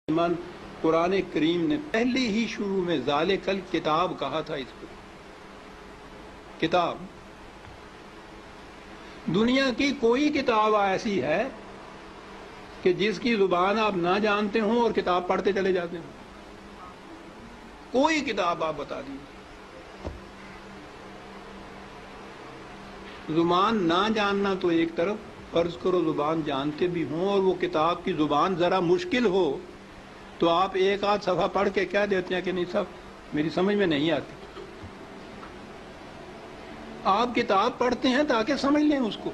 من قرآن کریم نے پہلے ہی شروع میں ذالکل کتاب کہا تھا. اس کو کتاب، دنیا کی کوئی کتاب ایسی ہے کہ جس کی زبان آپ نہ جانتے ہوں اور کتاب پڑھتے چلے جاتے ہوں؟ کوئی کتاب آپ بتا دیجیے. زبان نہ جاننا تو ایک طرف، فرض کرو زبان جانتے بھی ہوں اور وہ کتاب کی زبان ذرا مشکل ہو تو آپ ایک آدھ صفحہ پڑھ کے کہہ دیتے ہیں کہ نہیں صاحب میری سمجھ میں نہیں آتی. آپ کتاب پڑھتے ہیں تاکہ سمجھ لیں اس کو.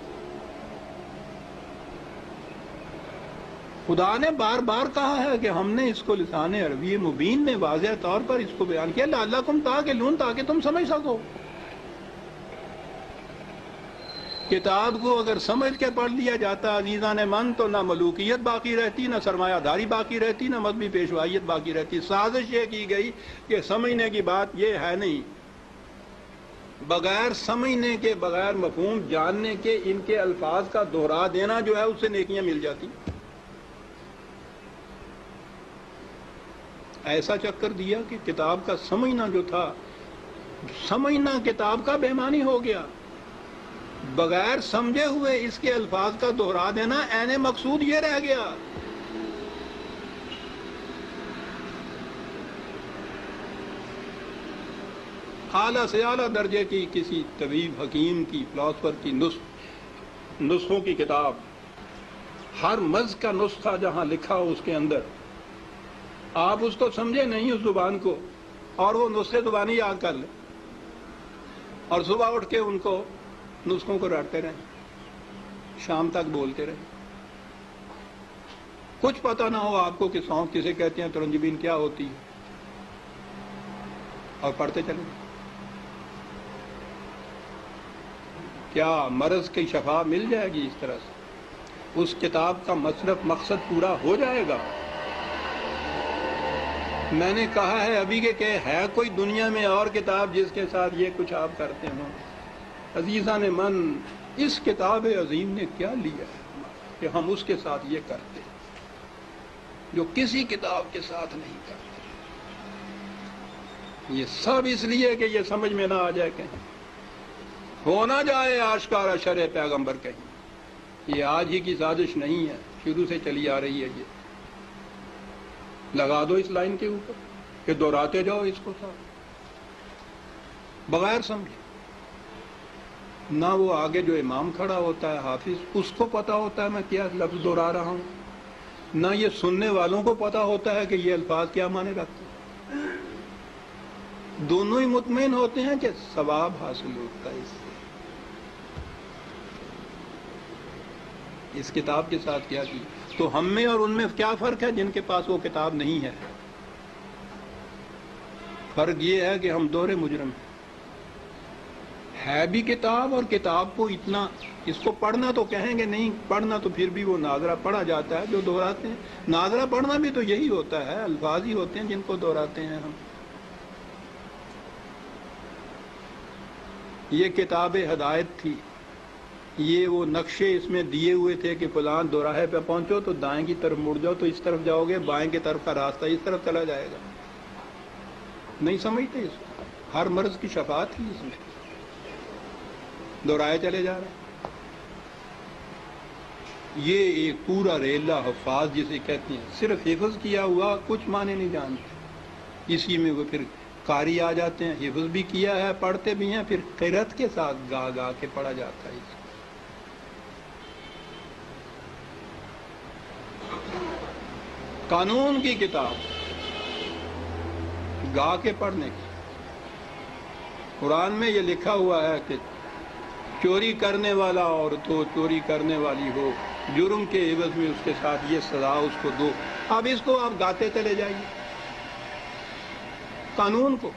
خدا نے بار بار کہا ہے کہ ہم نے اس کو لسان عربی مبین میں واضح طور پر اس کو بیان کیا، لعلکم تعقلون، تاکہ تم سمجھ سکو. کتاب کو اگر سمجھ کے پڑھ لیا جاتا عزیزان من تو نہ ملوکیت باقی رہتی، نہ سرمایہ داری باقی رہتی، نہ مذہبی پیشوائیت باقی رہتی. سازش یہ کی گئی کہ سمجھنے کی بات یہ ہے نہیں، بغیر سمجھنے کے، بغیر مفہوم جاننے کے ان کے الفاظ کا دہرا دینا جو ہے اس سے نیکیاں مل جاتی. ایسا چکر دیا کہ کتاب کا سمجھنا جو تھا، سمجھنا کتاب کا بے معنی ہو گیا. بغیر سمجھے ہوئے اس کے الفاظ کا دہرا دینا عین مقصود یہ رہ گیا. اعلیٰ سے اعلیٰ درجے کی کسی طبیب، حکیم کی، فلاسفر کی نسخوں کی کتاب، ہر مرض کا نسخہ جہاں لکھا ہو اس کے اندر، آپ اس کو سمجھے نہیں اس زبان کو اور وہ نسخے زبانی یاد کر لیں اور صبح اٹھ کے ان کو نسخوں کو رٹتے رہیں، شام تک بولتے رہیں. کچھ پتہ نہ ہو آپ کو کہ سونف کسے کہتے ہیں، ترنجبین کیا ہوتی ہے، اور پڑھتے چلیں. کیا مرض کی شفا مل جائے گی اس طرح سے؟ اس کتاب کا مصرف مقصد پورا ہو جائے گا؟ میں نے کہا ہے ابھی کہ ہے کوئی دنیا میں اور کتاب جس کے ساتھ یہ کچھ آپ کرتے ہوں؟ عزیزان من، اس کتاب عظیم نے کیا لیا ہے کہ ہم اس کے ساتھ یہ کرتے ہیں جو کسی کتاب کے ساتھ نہیں کرتے. یہ سب اس لیے کہ یہ سمجھ میں نہ آ جائے، کہیں ہو نہ جائے آشکارا شرع پیغمبر. کہیں یہ آج ہی کی سازش نہیں ہے، شروع سے چلی آ رہی ہے. یہ لگا دو اس لائن کے اوپر کہ دہراتے جاؤ اس کو ساتھ بغیر سمجھے. نہ وہ آگے جو امام کھڑا ہوتا ہے حافظ، اس کو پتا ہوتا ہے میں کیا لفظ دہرا رہا ہوں، نہ یہ سننے والوں کو پتا ہوتا ہے کہ یہ الفاظ کیا معنی رکھتے ہیں. دونوں ہی مطمئن ہوتے ہیں کہ ثواب حاصل ہوتا ہے اس سے. اس کتاب کے ساتھ کیا کی تو ہم میں اور ان میں کیا فرق ہے جن کے پاس وہ کتاب نہیں ہے؟ فرق یہ ہے کہ ہم دوہرے مجرم ہیں. ہے بھی کتاب، اور کتاب کو اتنا، اس کو پڑھنا تو کہیں گے نہیں، پڑھنا تو پھر بھی وہ ناظرہ پڑھا جاتا ہے جو دہراتے ہیں. ناظرہ پڑھنا بھی تو یہی ہوتا ہے، الفاظ ہی ہوتے ہیں جن کو دہراتے ہیں ہم. یہ کتاب ہدایت تھی، یہ وہ نقشے اس میں دیے ہوئے تھے کہ فلاں دوراہے پہ پہنچو تو دائیں کی طرف مڑ جاؤ تو اس طرف جاؤ گے، بائیں کی طرف کا راستہ اس طرف چلا جائے گا. نہیں سمجھتے اس کو. ہر مرض کی شفا تھی اس میں، دہرائے چلے جا رہے ہیں. یہ ایک پورا ریلا حفاظ جسے کہتے ہیں، صرف حفظ کیا ہوا کچھ معنی نہیں جانتے. اسی میں وہ پھر قاری آ جاتے ہیں، حفظ بھی کیا ہے، پڑھتے بھی ہیں، پھر قرأت کے ساتھ گا گا کے پڑھا جاتا ہے. قانون کی کتاب گا کے پڑھنے کی. قرآن میں یہ لکھا ہوا ہے کہ چوری کرنے والا عورت ہو، چوری کرنے والی ہو، جرم کے عوض میں اس کے ساتھ یہ سزا اس کو دو. اب اس کو آپ گاتے چلے جائیے قانون کو.